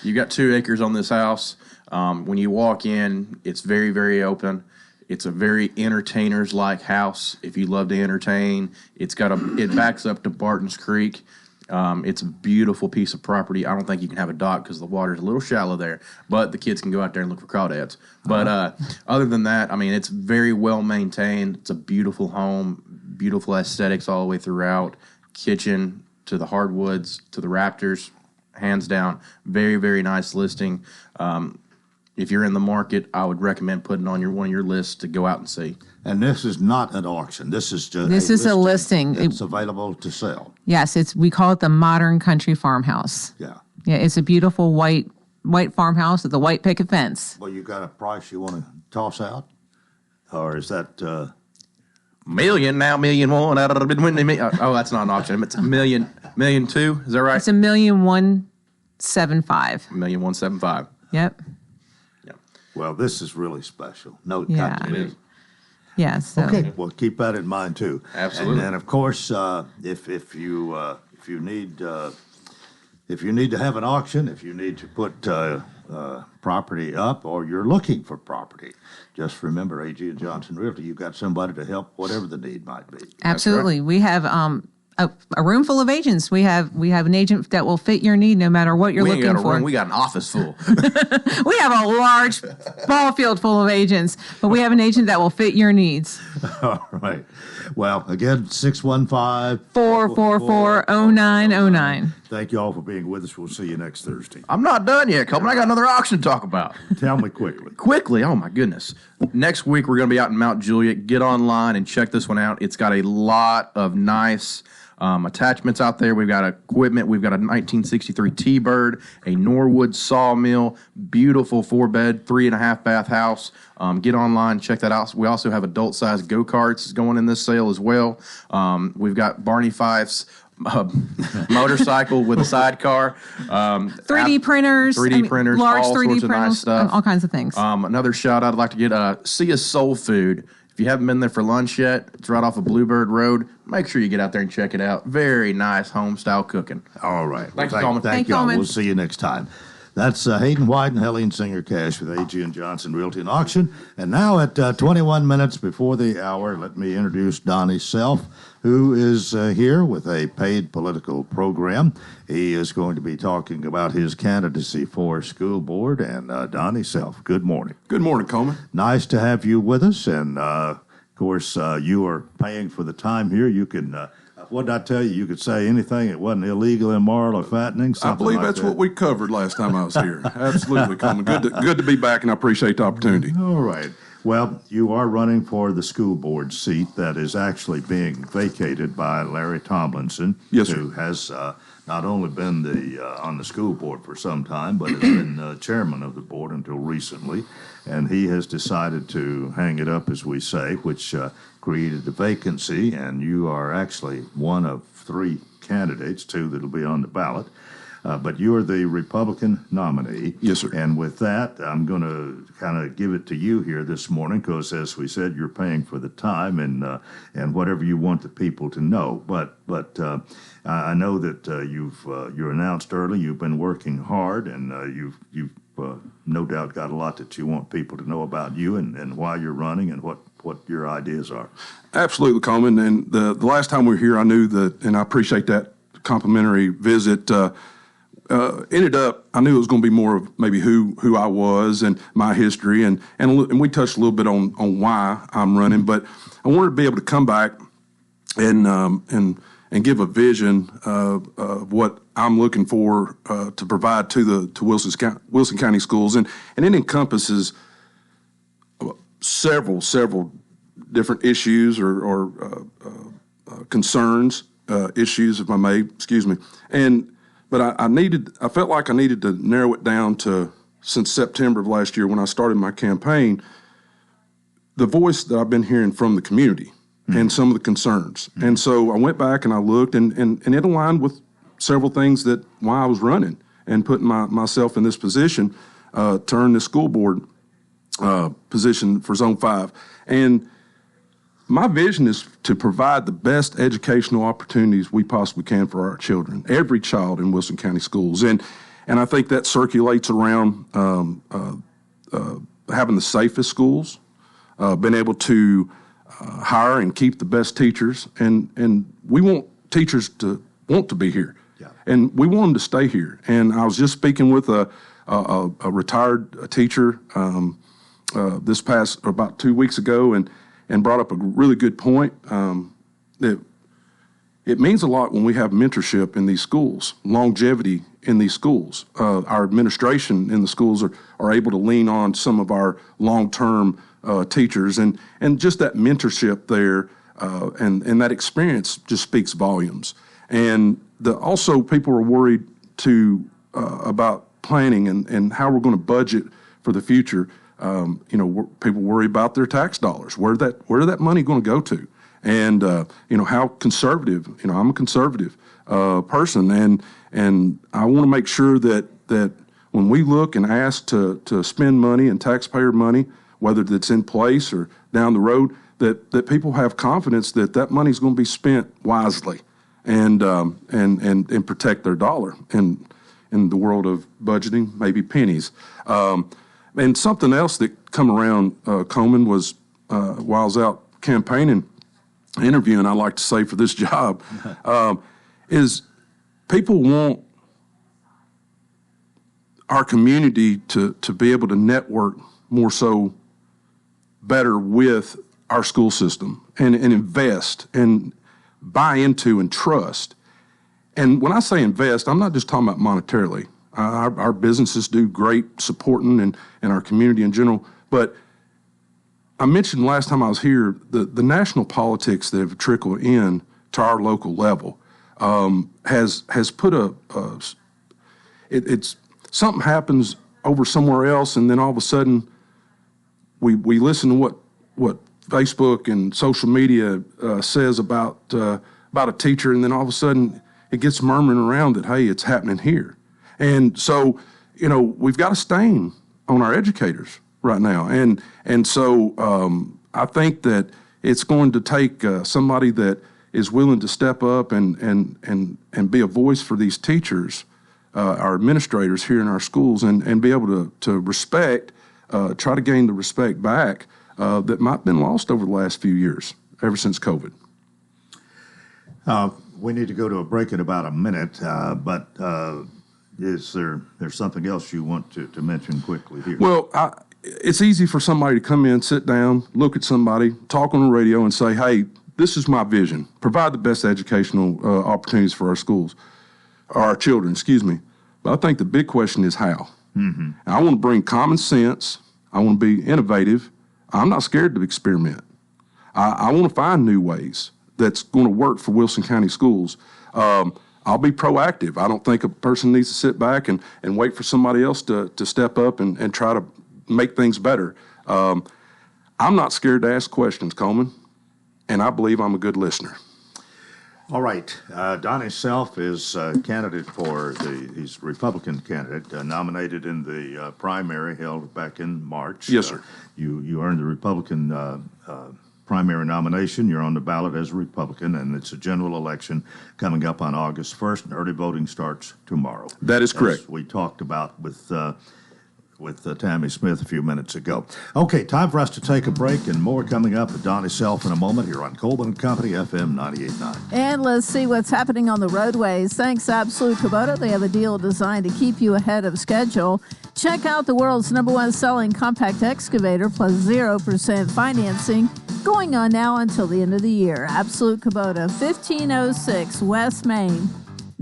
you got 2 acres on this house. When you walk in, it's very, very open. It's a very entertainers-like house. If you love to entertain, it backs up to Barton's Creek. It's a beautiful piece of property. I don't think you can have a dock because the water's a little shallow there, but the kids can go out there and look for crawdads. But other than that, I mean, it's very well maintained. It's a beautiful home, beautiful aesthetics all the way throughout. Kitchen to the hardwoods to the Raptors, hands down. Very, very nice listing. If you're in the market, I would recommend putting on one of your lists to go out and see. And this is not an auction. This is just a listing. It's available to sell. Yes, we call it the Modern Country Farmhouse. Yeah. Yeah, it's a beautiful white farmhouse with a white picket fence. Well, you got a price you want to toss out, or is that $1,000,000 now, $1,000,001 out of the oh, that's not an auction. It's $1,200,000. Is that right? It's $1,175,000. $1,175,000. Yep. Well, this is really special. No, yeah, it is. Yeah. So. Okay. Well, keep that in mind too. Absolutely. And of course, if you need to have an auction, if you need to put property up, or you're looking for property, just remember AG and Johnson Realty. You've got somebody to help, whatever the need might be. Absolutely. We have a room full of agents. We have an agent that will fit your need no matter what you're looking for. We got an office full. We have a large ball field full of agents, but we have an agent that will fit your needs. All right. Well, again, 615-444-0909. Thank you all for being with us. We'll see you next Thursday. I'm not done yet, Coleman. I got another auction to talk about. Tell me quickly. Quickly. Oh, my goodness. Next week, we're going to be out in Mount Juliet. Get online and check this one out. It's got a lot of nice attachments out there. We've got equipment. We've got a 1963 T-Bird, a Norwood sawmill, beautiful 4-bed, 3.5-bath house. Get online, check that out. We also have adult-sized go-karts going in this sale as well. We've got Barney Fife's motorcycle with a sidecar. 3D printers. 3D printers, large all 3D sorts of printers, nice stuff. all kinds of things. Another shout out I'd like to get, Sea of Soul Food. If you haven't been there for lunch yet, it's right off of Bluebird Road. Make sure you get out there and check it out. Very nice home-style cooking. All right. Thank you, Coleman. Thank you all. Coleman. We'll see you next time. That's Hayden White and Helene Singer Cash with A.G. and Johnson Realty and Auction. And now at 21 minutes before the hour, let me introduce Donnie Self, who is here with a paid political program. He is going to be talking about his candidacy for school board. And Donnie Self, good morning. Good morning, Coleman. Nice to have you with us. And, of course, you are paying for the time here. You can... what did I tell you? You could say anything. It wasn't illegal, immoral, or fattening. I believe that's what we covered last time I was here. Absolutely, Coleman. Good to be back, and I appreciate the opportunity. All right. Well, you are running for the school board seat that is actually being vacated by Larry Tomlinson, yes, sir. Who has not only been on the school board for some time, but has been chairman of the board until recently. And he has decided to hang it up, as we say, which created the vacancy. And you are actually one of 3 candidates, 2 that will be on the ballot. But you're the Republican nominee. Yes, sir. And with that, I'm going to kind of give it to you here this morning because, as we said, you're paying for the time and whatever you want the people to know. But I know that you announced early you've been working hard and you've no doubt got a lot that you want people to know about you and why you're running and what your ideas are. Absolutely, Coleman. And the last time we were here, I knew that, and I appreciate that complimentary visit. Ended up, I knew it was going to be more of maybe who I was and my history, and we touched a little bit on why I'm running. But I wanted to be able to come back and give a vision of what I'm looking for to provide to Wilson County schools, and it encompasses several different issues or concerns, issues, if I may, excuse me, But I felt like I needed to narrow it down to, since September of last year when I started my campaign, the voice that I've been hearing from the community and some of the concerns. And so I went back and I looked, and it aligned with several things that why I was running and putting myself in this position to earn the school board position for Zone 5. And my vision is to provide the best educational opportunities we possibly can for our children, every child in Wilson County schools. And I think that circulates around having the safest schools, being able to hire and keep the best teachers. And we want teachers to want to be here. Yeah. And we want them to stay here. And I was just speaking with a retired teacher this past, about 2 weeks ago, and brought up a really good point. That it means a lot when we have mentorship in these schools, longevity in these schools. Our administration in the schools are able to lean on some of our long-term teachers, and just that mentorship there and that experience just speaks volumes. And also people are worried about planning and how we're going to budget for the future. People worry about their tax dollars. Where that money going to go to? And how conservative. I'm a conservative person, and I want to make sure that when we look and ask to spend money and taxpayer money, whether that's in place or down the road, that people have confidence that money is going to be spent wisely, and protect their dollar. And in the world of budgeting, maybe pennies. And something else that come around, Coleman, was while I was out campaigning, interviewing, I like to say for this job, is people want our community to be able to network more so better with our school system and invest and buy into and trust. And when I say invest, I'm not just talking about monetarily. Our businesses do great supporting and our community in general. But I mentioned last time I was here, the national politics that have trickled in to our local level has put it's something happens over somewhere else, and then all of a sudden we listen to what Facebook and social media says about a teacher, and then all of a sudden it gets murmuring around that, hey, it's happening here. And so, we've got a stain on our educators right now. And so I think that it's going to take somebody that is willing to step up and be a voice for these teachers, our administrators here in our schools, and be able to respect, try to gain the respect back that might have been lost over the last few years, ever since COVID. We need to go to a break in about a minute, but is there's something else you want to mention quickly here? Well, it's easy for somebody to come in, sit down, look at somebody, talk on the radio, and say, hey, this is my vision. Provide the best educational opportunities for our schools, or our children, excuse me. But I think the big question is how. Mm-hmm. And I want to bring common sense. I want to be innovative. I'm not scared to experiment. I want to find new ways that's going to work for Wilson County schools. I'll be proactive. I don't think a person needs to sit back and wait for somebody else to step up and try to make things better. I'm not scared to ask questions, Coleman, and I believe I'm a good listener. All right. Donnie Self is candidate he's Republican candidate, nominated in the primary held back in March. Yes, sir. You earned the Republican primary nomination. You're on the ballot as a Republican, and it's a general election coming up on August 1st, and early voting starts tomorrow. That is correct. As we talked about with Tammy Smith a few minutes ago. Okay, time for us to take a break, and more coming up with Donnie Self in a moment here on Coleman & Company, FM 98.9. And let's see what's happening on the roadways. Thanks, Absolute Kubota. They have a deal designed to keep you ahead of schedule. Check out the world's #1 selling compact excavator plus 0% financing going on now until the end of the year. Absolute Kubota, 1506 West Main.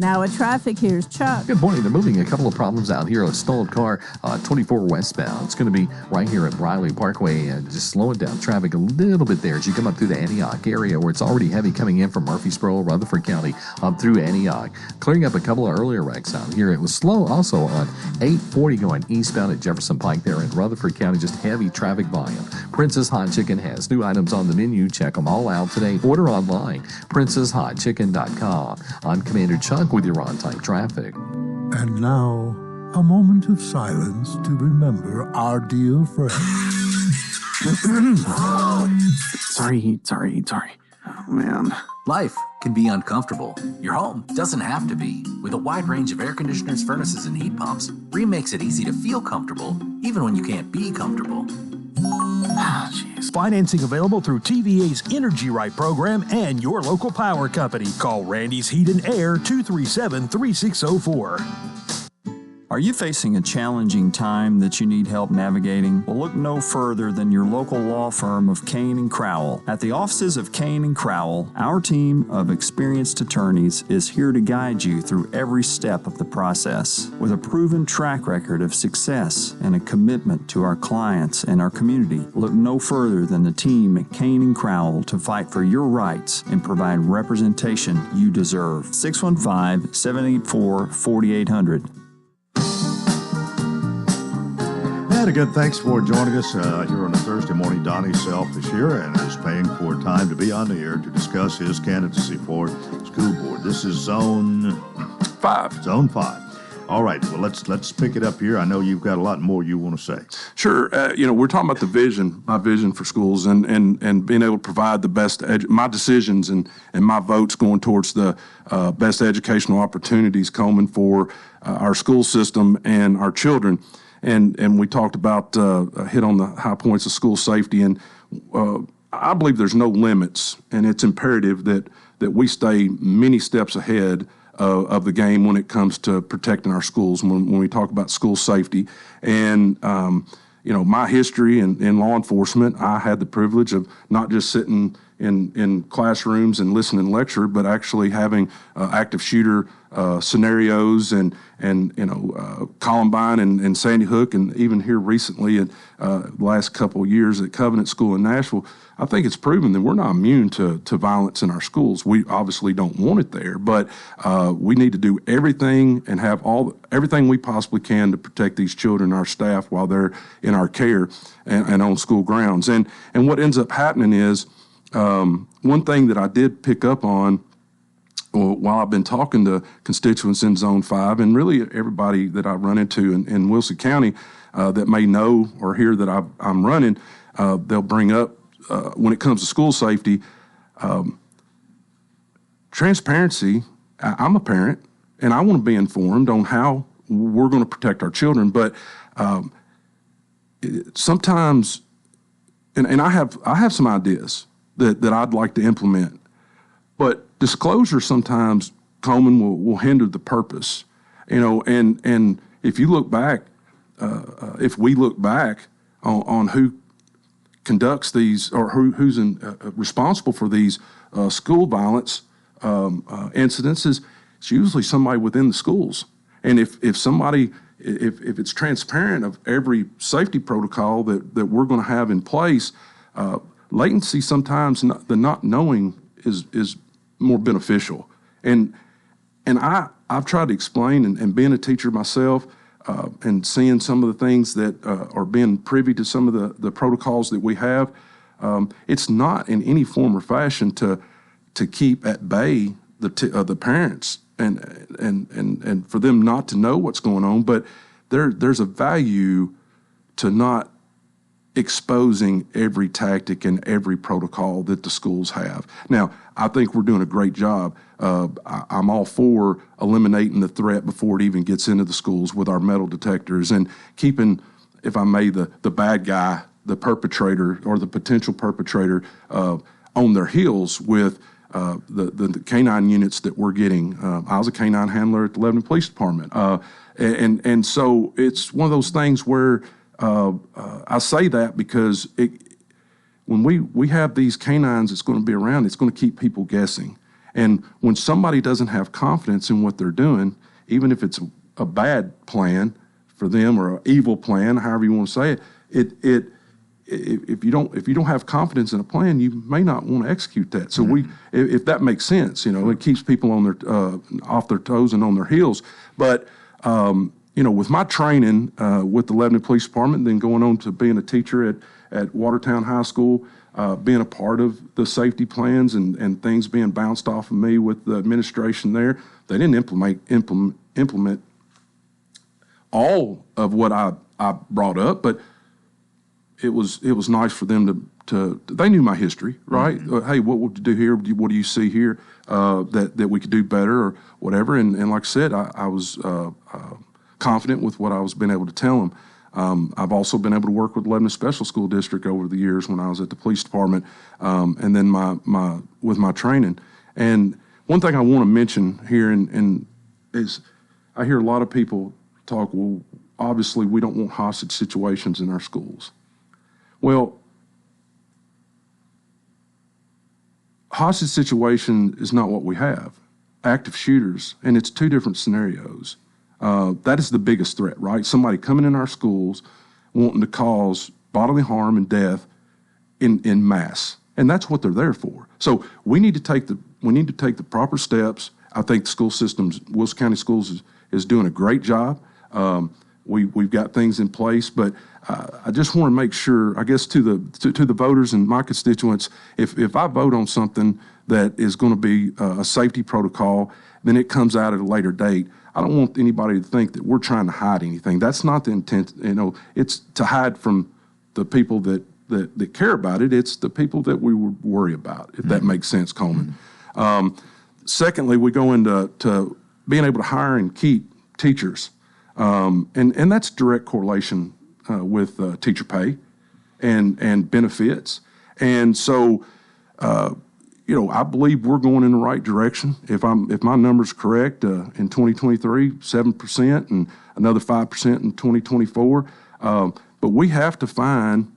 Now at traffic, here's Chuck. Good morning. They're moving a couple of problems out here. A stalled car, 24 westbound. It's going to be right here at Briley Parkway, and just slowing down traffic a little bit there as you come up through the Antioch area, where it's already heavy coming in from Murfreesboro, Rutherford County, up through Antioch. Clearing up a couple of earlier wrecks out here. It was slow also on 840 going eastbound at Jefferson Pike there in Rutherford County. Just heavy traffic volume. Princess Hot Chicken has new items on the menu. Check them all out today. Order online, princesshotchicken.com. I'm Commander Chuck with your on-time traffic. And now, a moment of silence to remember our dear friend. Sorry. Oh, man. Life can be uncomfortable. Your home doesn't have to be. With a wide range of air conditioners, furnaces, and heat pumps, Rheem makes it easy to feel comfortable, even when you can't be comfortable. Financing available through TVA's Energy Right program and your local power company. Call Randy's Heat and Air 237-3604. Are you facing a challenging time that you need help navigating? Well, look no further than your local law firm of Kane & Crowell. At the offices of Kane & Crowell, our team of experienced attorneys is here to guide you through every step of the process. With a proven track record of success and a commitment to our clients and our community, look no further than the team at Kane & Crowell to fight for your rights and provide representation you deserve. 615-784-4800. And again, thanks for joining us here on a Thursday morning. Donnie Self is here and is paying for time to be on the air to discuss his candidacy for school board. This is Zone 5. Zone 5. All right, well, let's pick it up here. I know you've got a lot more you want to say. Sure. We're talking about my vision for schools, and being able to provide the best, my decisions and my votes going towards the best educational opportunities, Coleman, for our school system and our children. And we talked about hit on the high points of school safety, and I believe there's no limits, and it's imperative that we stay many steps ahead of the game when it comes to protecting our schools. When we talk about school safety, and my history in law enforcement, I had the privilege of not just sitting in classrooms and listening and lecture, but actually having active shooter scenarios and Columbine and Sandy Hook, and even here recently at the last couple of years at Covenant School in Nashville. I think it's proven that we're not immune to violence in our schools. We obviously don't want it there, but we need to do everything and have everything we possibly can to protect these children, our staff, while they're in our care and on school grounds. And what ends up happening is one thing that I did pick up on while I've been talking to constituents in Zone 5 and really everybody that I run into in Wilson County that may know or hear that I'm running, they'll bring up when it comes to school safety, transparency. I'm a parent, and I want to be informed on how we're going to protect our children. But sometimes, and I have some ideas that I'd like to implement, but disclosure sometimes, Coleman, will hinder the purpose. And if you look back, if we look back on who conducts these or who's responsible for these school violence incidences, it's usually somebody within the schools. And if it's transparent of every safety protocol that we're going to have in place, latency sometimes the not knowing is more beneficial. And I've tried to explain, and being a teacher myself, and seeing some of the things that are being privy to some of the protocols that we have, it's not in any form or fashion to keep at bay the parents and for them not to know what's going on, but there's a value to not exposing every tactic and every protocol that the schools have. Now, I think we're doing a great job. I'm all for eliminating the threat before it even gets into the schools with our metal detectors and keeping, if I may, the bad guy, the perpetrator or the potential perpetrator on their heels with the canine units that we're getting. I was a canine handler at the Lebanon Police Department. And so it's one of those things where I say that because when we have these canines that's going to be around, it's going to keep people guessing. And when somebody doesn't have confidence in what they're doing, even if it's a bad plan for them or an evil plan, however you want to say it, if you don't have confidence in a plan, you may not want to execute that. So if that makes sense, it keeps people on their off their toes and on their heels. But with my training with the Lebanon Police Department, then going on to being a teacher at Watertown High School, being a part of the safety plans and things being bounced off of me with the administration there, they didn't implement all of what I brought up, but it was nice for them to they knew my history, right? Hey, what would you do here? What do you see here that we could do better or whatever? And like I said, I was confident with what I was been able to tell them. I've also been able to work with Lebanon Special School District over the years when I was at the police department, and then with my training. And one thing I want to mention here is I hear a lot of people talk, well, obviously we don't want hostage situations in our schools. Well, hostage situation is not what we have. Active shooters, and it's two different scenarios. That is the biggest threat, right? Somebody coming in our schools wanting to cause bodily harm and death in mass, and that's what they're there for. So we need to take the proper steps. I think the school systems, Wilson County Schools, is doing a great job. We've got things in place, but I just want to make sure, I guess, to the voters and my constituents, if I vote on something that is going to be a safety protocol, then it comes out at a later date. I don't want anybody to think that we're trying to hide anything. That's not the intent. It's to hide from the people that care about it. It's the people that we would worry about, if that makes sense, Coleman. Secondly, we go into being able to hire and keep teachers. And that's direct correlation with teacher pay and benefits. And so, I believe we're going in the right direction. If my number's correct, in 2023, 7% and another 5% in 2024. But we have to find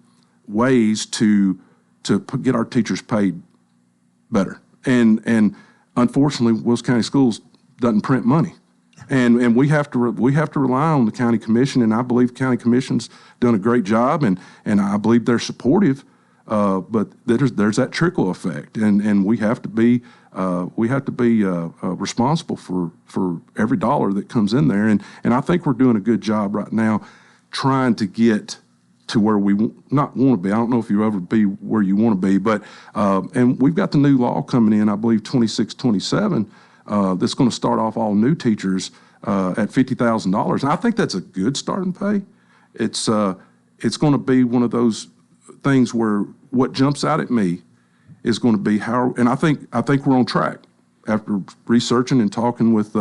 ways to get our teachers paid better. And unfortunately, Wilson County Schools doesn't print money. And we have to rely on the county commission, and I believe the county commission's done a great job, and I believe they're supportive. But there's that trickle effect, and we have to be responsible for every dollar that comes in there, and I think we're doing a good job right now, trying to get to where we not want to be. I don't know if you ever be where you want to be, but and we've got the new law coming in, I believe 2627, that's going to start off all new teachers at $50,000. And I think that's a good starting pay. It's going to be one of those things where what jumps out at me is going to be how, and I think we're on track after researching and talking with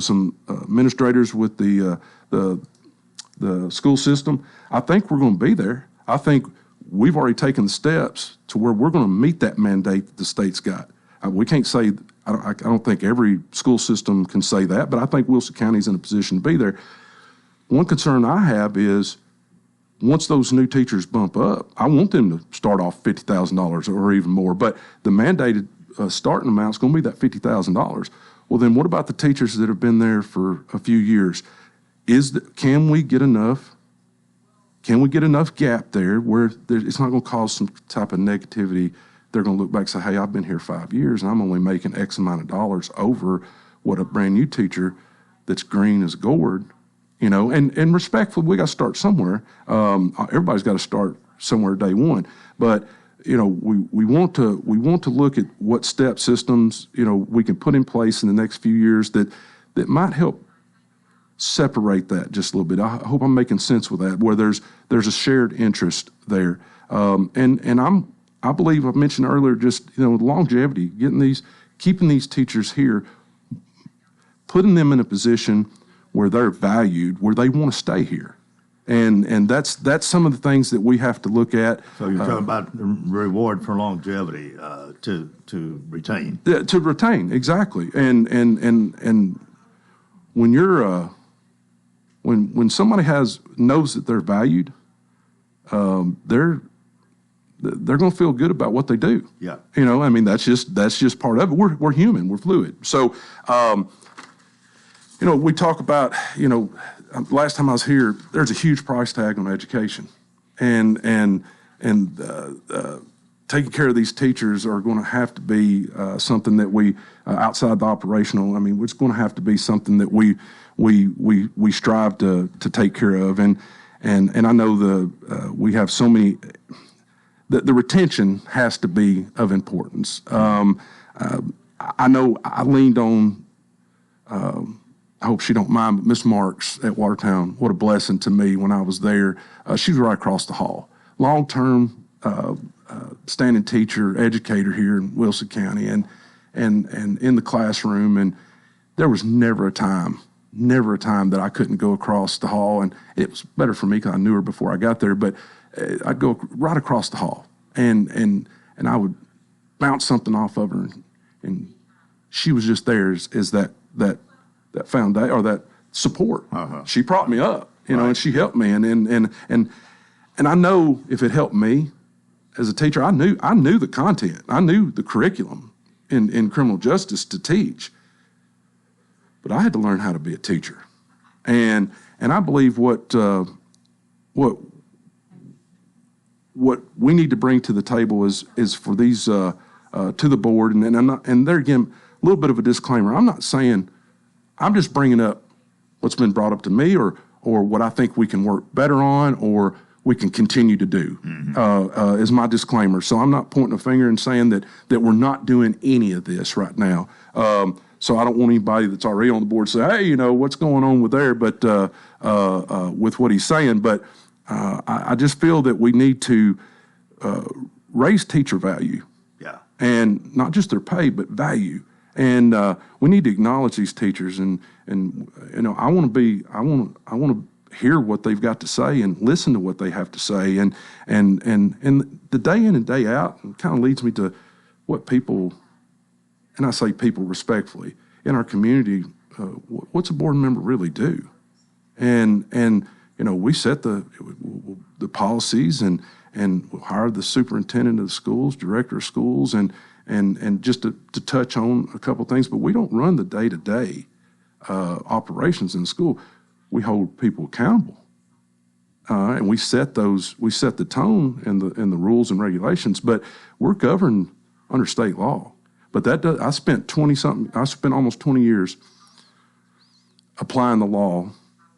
some administrators with the school system. I think we're going to be there. I think we've already taken the steps to where we're going to meet that mandate that the state's got. We can't say, I don't think every school system can say that, but I think Wilson County's in a position to be there. One concern I have is once those new teachers bump up, I want them to start off $50,000 or even more, but the mandated starting amount is going to be that $50,000. Well, then what about the teachers that have been there for a few years? Can we get enough gap there where it's not going to cause some type of negativity? They're going to look back and say, hey, I've been here 5 years and I'm only making X amount of dollars over what a brand new teacher that's green as gourd, and respectfully, we got to start somewhere. Everybody's got to start somewhere day one. But, we want to look at what step systems, we can put in place in the next few years that might help separate that just a little bit. I hope I'm making sense with that, where there's a shared interest there. I believe I mentioned earlier, just, longevity, keeping these teachers here, putting them in a position where they're valued, where they want to stay here. And that's some of the things that we have to look at. So you're talking about the reward for longevity to retain. Yeah, to retain, exactly. And when you're when somebody knows that they're valued, they're going to feel good about what they do. Yeah. That's just part of it. We're human. We're fluid. So, we talk about, last time I was here, there's a huge price tag on education, and taking care of these teachers are going to have to be something that we outside the operational. It's going to have to be something that we strive to take care of, and I know we have so many. The retention has to be of importance. I know I leaned on. I hope she don't mind, but Miss Marks at Watertown, what a blessing to me when I was there. She was right across the hall. Long-term standing teacher, educator here in Wilson County and in the classroom. And there was never a time that I couldn't go across the hall. And it was better for me because I knew her before I got there, but I'd go right across the hall and I would bounce something off of her. And she was just there as that foundation or that support. Uh-huh. She propped me up, and she helped me. And I know if it helped me as a teacher, I knew the content. I knew the curriculum in criminal justice to teach. But I had to learn how to be a teacher. And I believe what we need to bring to the table is for these to the board. And there again, a little bit of a disclaimer. I'm not saying. I'm just bringing up what's been brought up to me or what I think we can work better on or we can continue to do is my disclaimer. So I'm not pointing a finger and saying that we're not doing any of this right now. So I don't want anybody that's already on the board to say, hey, what's going on with there, but with what he's saying. But I just feel that we need to raise teacher value. Yeah. And not just their pay, but value. And we need to acknowledge these teachers, and I want to hear what they've got to say and listen to what they have to say, and the day in and day out, and kind of leads me to what people, and I say people respectfully in our community, what's a board member really do, and we set the policies and we'll hire the superintendent of the schools, director of schools, and just to touch on a couple of things, but we don't run the day-to-day operations in the school. We hold people accountable, and we set the tone and the rules and regulations. But we're governed under state law. But I spent almost 20 years applying the law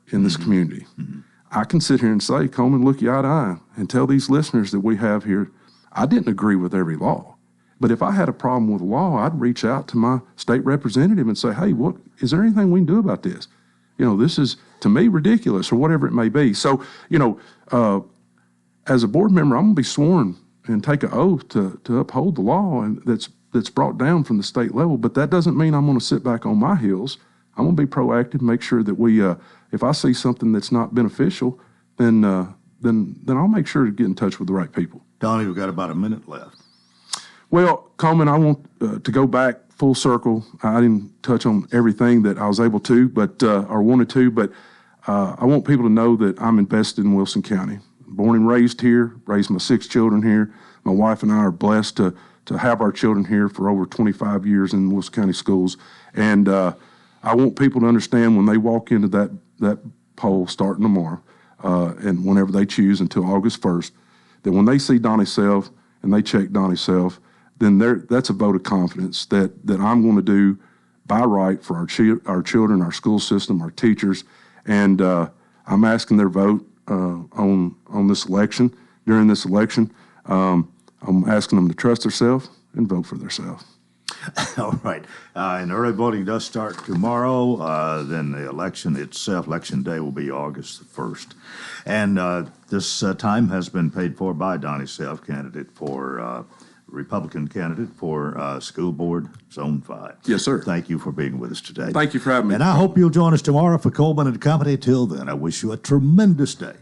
in this community. Mm-hmm. I can sit here and say, Coleman, look you eye to eye, and tell these listeners that we have here, I didn't agree with every law. But if I had a problem with law, I'd reach out to my state representative and say, hey, is there anything we can do about this? This is, to me, ridiculous, or whatever it may be. So, as a board member, I'm going to be sworn and take an oath to uphold the law and that's brought down from the state level. But that doesn't mean I'm going to sit back on my heels. I'm going to be proactive, make sure that we, if I see something that's not beneficial, then I'll make sure to get in touch with the right people. Donnie, we've got about a minute left. Well, Coleman, I want to go back full circle. I didn't touch on everything that I was able to, or wanted to, but I want people to know that I'm invested in Wilson County. Born and raised here, raised my 6 children here. My wife and I are blessed to have our children here for over 25 years in Wilson County schools. And I want people to understand when they walk into that poll starting tomorrow, and whenever they choose until August 1st, that when they see Donnie Self and they check Donnie Self, then that's a vote of confidence that I'm going to do by right for our children, our school system, our teachers, and I'm asking their vote on this election. During this election, I'm asking them to trust themselves and vote for themselves. All right. And early voting does start tomorrow. Then the election itself, Election Day, will be August the 1st. And this time has been paid for by Donnie Self, Republican candidate for School Board Zone 5. Yes, sir. Thank you for being with us today. Thank you for having me. And I hope you'll join us tomorrow for Coleman and Company. Till then, I wish you a tremendous day.